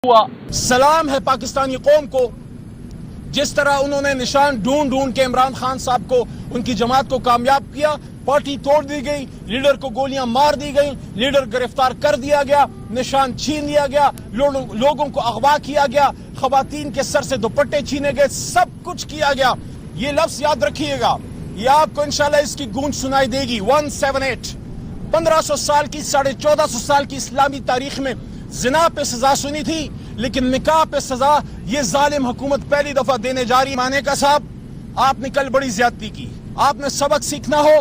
ہوا سلام ہے پاکستانی قوم کو جس طرح انہوں نے نشان ڈھونڈ ڈھونڈ کے عمران خان صاحب کو ان کی جماعت کو کامیاب کیا. پارٹی توڑ دی گئی, لیڈر کو گولیاں مار دی گئی, لیڈر گرفتار کر دیا گیا, نشان چھین لیا گیا, لوگوں کو اغوا کیا گیا, خواتین کے سر سے دوپٹے چھینے گئے, سب کچھ کیا گیا. یہ لفظ یاد رکھیے گا, یہ آپ کو انشاءاللہ اس کی گونج سنائی دے گی. 178 1500 سال کی 1450 سال کی اسلامی تاریخ میں زنا پہ سزا سنی تھی, لیکن نکاح پہ سزا یہ ظالم حکومت پہلی دفعہ دینے جا رہی. مانے کا صاحب, آپ نے کل بڑی زیادتی کی. آپ نے سبق سیکھنا ہو,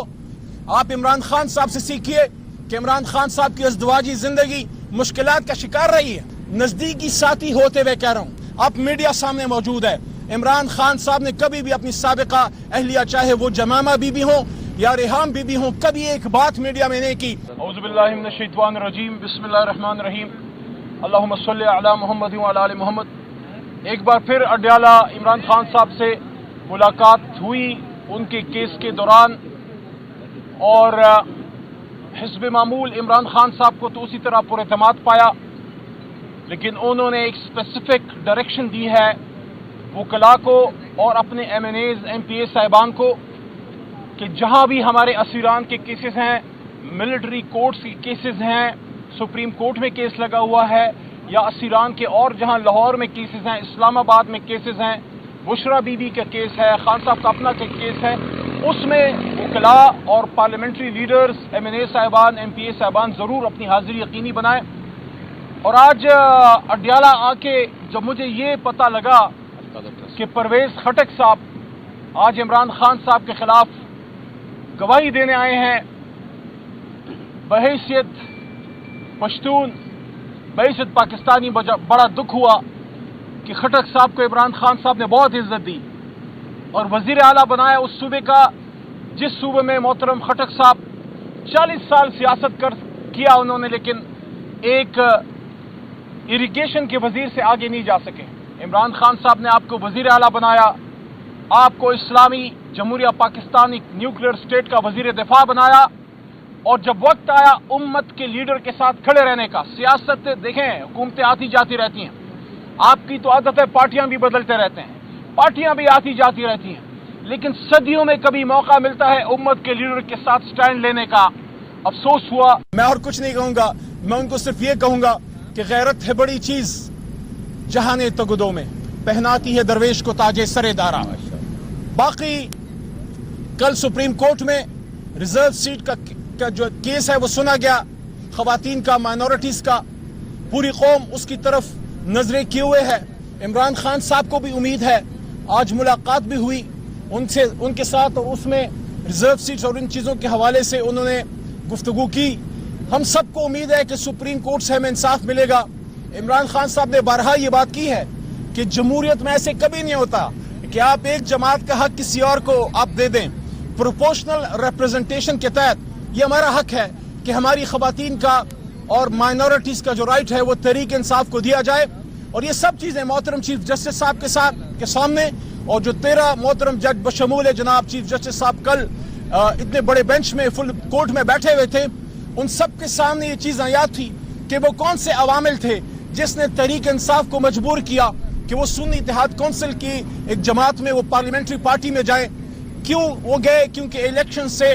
آپ عمران خان صاحب سے سیکھیے کہ عمران خان صاحب کی ازدواجی زندگی مشکلات کا شکار رہی ہے. نزدیکی ساتھی ہوتے ہوئے کہہ رہا ہوں, آپ میڈیا سامنے موجود ہے, عمران خان صاحب نے کبھی بھی اپنی سابقہ اہلیہ چاہے وہ جمامہ بی بی ہوں یا ریحام بی بی ہوں, کبھی ایک بات میڈیا میں نہیں کی. اعوذ باللہ من الشیطان الرجیم, بسم اللہ الرحمن الرحیم, اللہم صلی علی محمد وعلی آل محمد. ایک بار پھر اڈیالہ عمران خان صاحب سے ملاقات ہوئی ان کے کیس کے دوران, اور حزب معمول عمران خان صاحب کو تو اسی طرح پر اعتماد پایا, لیکن انہوں نے ایک اسپیسیفک ڈائریکشن دی ہے وکلاء کو اور اپنے M N As M P A صاحبان کو کہ جہاں بھی ہمارے اسیران کے کیسز ہیں, ملٹری کورٹس کے کیسز ہیں, سپریم کورٹ میں کیس لگا ہوا ہے, یا اسیران کے اور جہاں لاہور میں کیسز ہیں, اسلام آباد میں کیسز ہیں, بشرا بی بی کا کیس ہے, خان صاحب کا اپنا کیس ہے, اس میں وکلاء اور پارلیمنٹری لیڈرز, ایم این اے صاحبان, ایم پی اے صاحبان ضرور اپنی حاضری یقینی بنائیں. اور آج اڈیالہ آ کے جب مجھے یہ پتہ لگا کہ پرویز خٹک صاحب آج عمران خان صاحب کے خلاف گواہی دینے آئے ہیں, بحیثیت پشتون, بحیثیت پاکستانی, بڑا دکھ ہوا کہ خٹک صاحب کو عمران خان صاحب نے بہت عزت دی اور وزیر اعلیٰ بنایا اس صوبے کا جس صوبے میں محترم خٹک صاحب 40 سال سیاست کیا انہوں نے, لیکن ایک اریگیشن کے وزیر سے آگے نہیں جا سکے. عمران خان صاحب نے آپ کو وزیر اعلیٰ بنایا, آپ کو اسلامی جمہوریہ پاکستان ایک نیوکلیئر اسٹیٹ کا وزیر دفاع بنایا, اور جب وقت آیا امت کے لیڈر کے ساتھ کھڑے رہنے کا. سیاست دیکھیں, حکومتیں آتی جاتی رہتی ہیں, آپ کی تو عادت ہے پارٹیاں بھی بدلتے رہتے ہیں, پارٹیاں بھی آتی جاتی رہتی ہیں, لیکن صدیوں میں کبھی موقع ملتا ہے امت کے لیڈر کے ساتھ سٹینڈ لینے کا. افسوس ہوا. میں اور کچھ نہیں کہوں گا, میں ان کو صرف یہ کہوں گا کہ غیرت ہے بڑی چیز جہان تگدوں میں, پہناتی ہے درویش کو تاج سر دارا. باقی کل سپریم کورٹ میں ریزرو سیٹ کا جو کیس ہے وہ سنا گیا, خواتین کا, مائنورٹیز کا, پوری قوم اس کی طرف نظریں کیے ہوئے ہے. عمران خان صاحب کو بھی امید ہے, آج ملاقات بھی ہوئی ان کے ساتھ, اور اس میں ریزرو سیٹس اور ان چیزوں کے حوالے سے انہوں نے گفتگو کی. ہم سب کو امید ہے کہ سپریم کورٹ سے ہمیں انصاف ملے گا. عمران خان صاحب نے بارہا یہ بات کی ہے کہ جمہوریت میں ایسے کبھی نہیں ہوتا کہ آپ ایک جماعت کا حق کسی اور کو آپ دے دیں. پروپورشنل ریپرزنٹیشن کے تحت یہ ہمارا حق ہے کہ ہماری خواتین کا اور مائنورٹیز کا جو رائٹ ہے وہ تحریک انصاف کو دیا جائے. اور یہ سب چیزیں محترم چیف جسٹس صاحب کے سامنے, اور جو 13 محترم جج بشمول جناب چیف جسٹس صاحب کل اتنے بڑے بینچ میں فل کورٹ میں بیٹھے ہوئے تھے, ان سب کے سامنے یہ چیز یاد تھی کہ وہ کون سے عوامل تھے جس نے تحریک انصاف کو مجبور کیا کہ وہ سنی اتحاد کونسل کی ایک جماعت میں وہ پارلیمنٹری پارٹی میں جائیں. کیوں وہ گئے؟ کیونکہ الیکشن سے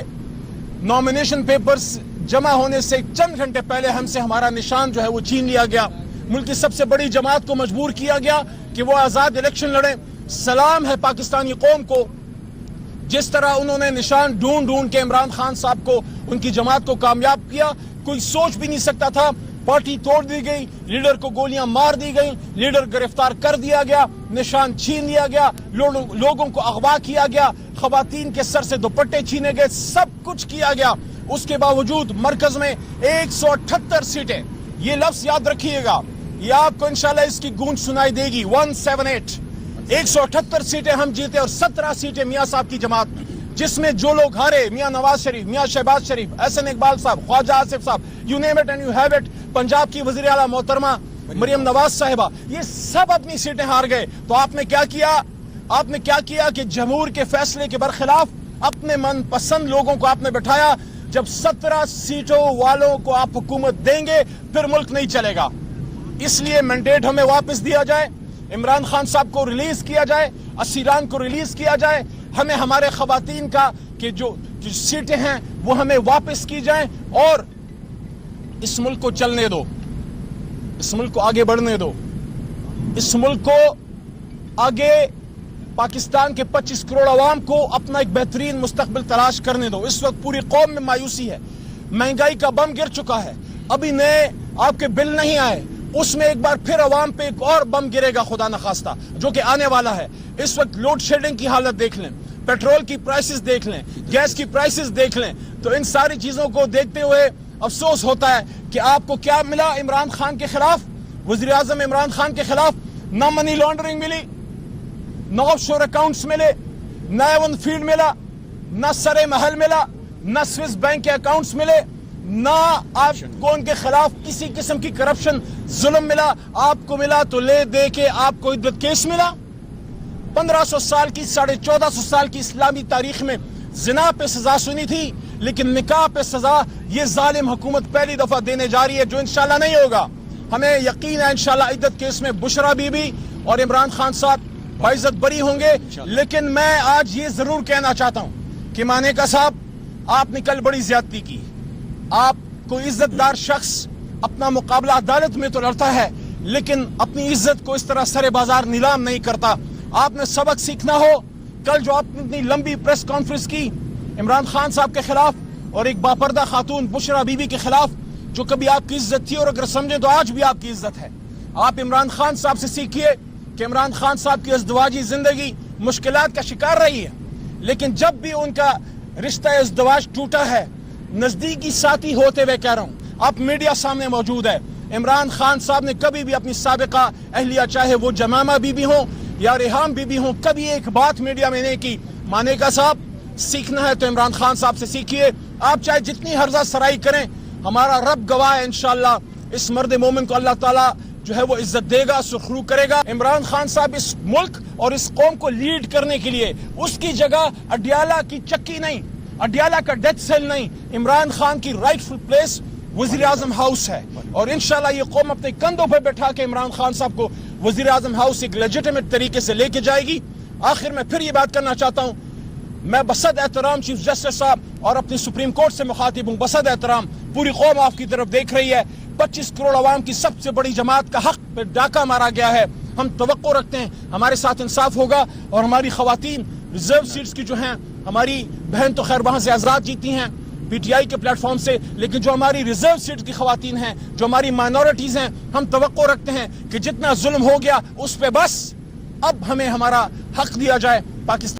نامینیشن پیپرز جمع ہونے سے چند گھنٹے پہلے ہم سے ہمارا نشان جو ہے وہ چھین لیا گیا. ملک کی سب سے بڑی جماعت کو مجبور کیا گیا کہ وہ آزاد الیکشن لڑیں. سلام ہے پاکستانی قوم کو جس طرح انہوں نے نشان ڈھونڈ ڈھونڈ کے عمران خان صاحب کو ان کی جماعت کو کامیاب کیا. کوئی سوچ بھی نہیں سکتا تھا. پارٹی توڑ دی گئی, لیڈر کو گولیاں مار دی گئیں, لیڈر گرفتار کر دیا گیا, نشان چھین لیا گیا, لوگوں کو اغوا کیا گیا, خواتین کے سر سے دوپٹے چھینے گئے, سب کچھ کیا گیا. اس کے باوجود مرکز میں 178 سیٹیں. یہ لفظ یاد رکھیے گا, یہ آپ کو انشاءاللہ اس کی گونج سنائی دے گی. 178 178 سیٹیں ہم جیتے, اور 17 سیٹیں میاں صاحب کی جماعت, جس میں جو لوگ ہارے, میاں نواز شریف, میاں شہباز شریف, احسن اقبال صاحب, خواجہ آصف صاحب, you name it and you have it, Punjab کی وزیر اعلیٰ محترمہ مریم نواز صاحبہ, یہ سب اپنی سیٹیں ہار گئے. تو آپ نے کیا کیا کہ جمہور کے فیصلے کے برخلاف اپنے من پسند لوگوں کو آپ نے بٹھایا. جب 17 سیٹوں والوں کو آپ حکومت دیں گے پھر ملک نہیں چلے گا. اس لیے مینڈیٹ ہمیں واپس دیا جائے, عمران خان صاحب کو ریلیز کیا جائے, اسیران کو ریلیز کیا جائے, ہمیں ہمارے خواتین کا کہ جو سیٹیں ہیں وہ ہمیں واپس کی جائیں, اور اس ملک کو چلنے دو, اس ملک کو آگے بڑھنے دو, اس ملک کو آگے پاکستان کے 25 کروڑ عوام کو اپنا ایک بہترین مستقبل تلاش کرنے دو. اس وقت پوری قوم میں مایوسی ہے, مہنگائی کا بم گر چکا ہے, ابھی نئے آپ کے بل نہیں آئے, اس میں ایک بار پھر عوام پہ ایک اور بم گرے گا خدا نخواستہ, جو کہ آنے والا ہے. اس وقت لوڈ شیڈنگ کی حالت دیکھ لیں, پیٹرول کی پرائسز دیکھ لیں, گیس کی پرائسز دیکھ لیں, تو ان ساری چیزوں کو دیکھتے ہوئے افسوس ہوتا ہے کہ آپ کو کیا ملا عمران خان کے خلاف, وزیر اعظم عمران خان کے خلاف. نہ منی لانڈرنگ ملی, نہ آف شور اکاؤنٹس ملے, نہ ایون فیلڈ ملا, نہ سرے محل ملا, نہ سوئس بینک کے اکاؤنٹس ملے, نہ آپ کو ان کے خلاف کسی قسم کی کرپشن ظلم ملا. آپ کو ملا تو لے دے کے آپ کو عدت کیس ملا. 1500 سال کی 1450 سال کی اسلامی تاریخ میں زنا پہ سزا سنی تھی, لیکن نکاح پہ سزا یہ ظالم حکومت پہلی دفعہ دینے جا رہی ہے, جو انشاءاللہ نہیں ہوگا. ہمیں یقین ہے انشاءاللہ عدت کیس میں بشرا بی بی اور عمران خان صاحب باعزت بری ہوں گے. لیکن میں آج یہ ضرور کہنا چاہتا ہوں کہ مانے کا صاحب, آپ نے کل بڑی زیادتی کی. آپ کو عزت دار شخص اپنا مقابلہ عدالت میں تو لڑتا ہے, لیکن اپنی عزت کو اس طرح سرے بازار نیلام نہیں کرتا. آپ نے سبق سیکھنا ہو. کل جو آپ نے اتنی لمبی پریس کانفرنس کی عمران خان صاحب کے خلاف اور ایک باپردہ خاتون بشرا بی بی کے خلاف, جو کبھی آپ کی عزت تھی اور اگر سمجھیں تو آج بھی آپ کی عزت ہے. آپ عمران خان صاحب سے سیکھیے کہ عمران خان صاحب کی ازدواجی زندگی مشکلات کا شکار رہی ہے, لیکن جب بھی ان کا رشتہ ازدواج ٹوٹا ہے, نزدیکی ساتھی ہوتے ہوئے کہہ رہا ہوں, آپ میڈیا سامنے موجود ہے, عمران خان صاحب نے کبھی بھی اپنی سابقہ اہلیہ, چاہے وہ جمامہ بی بی ہوں یا ریحام بی بی ہوں, کبھی ایک بات میڈیا میں نہیں کی. مانے کا صاحب, سیکھنا ہے تو عمران خان صاحب سے سیکھیے. آپ چاہے جتنی ہرزہ سرائی کریں, ہمارا رب گواہ ہے انشاءاللہ اس مرد مومن کو اللہ تعالیٰ جو ہے وہ عزت دے گا, سرخرو کرے گا. عمران خان صاحب اس ملک اور اس قوم کو لیڈ کرنے کے لیے, اس کی جگہ اڈیالہ کی چکی نہیں, اڈیالہ کا ڈیتھ سیل نہیں, عمران خان کی رائٹ فل پلیس وزیر اعظم ہاؤس ہے. اور انشاءاللہ یہ قوم اپنے کندھوں پہ بیٹھا کے عمران خان صاحب کو وزیر اعظم ہاؤس ایک لیجیٹمیٹ طریقے سے لے کے جائے گی. آخر میں پھر یہ بات کرنا چاہتا ہوں, میں بصد احترام چیف جسٹس صاحب اور اپنی سپریم کورٹ سے مخاطب ہوں, بصد احترام پوری قوم آپ کی طرف دیکھ رہی ہے. 25 کروڑ عوام کی سب سے بڑی جماعت کا حق پہ ڈاکہ مارا گیا ہے. ہم توقع رکھتے ہیں ہمارے ساتھ انصاف ہوگا, اور ہماری خواتین ریزرو سیٹس کی جو ہیں, ہماری بہن تو خیر وہاں سے آزاد جیتی ہیں پی ٹی آئی کے پلیٹ فارم سے, لیکن جو ہماری ریزرو سیٹس کی خواتین ہیں, جو ہماری مائنورٹیز ہیں, ہم توقع رکھتے ہیں کہ جتنا ظلم ہو گیا اس پہ بس اب ہمیں ہمارا حق دیا جائے. پاکستان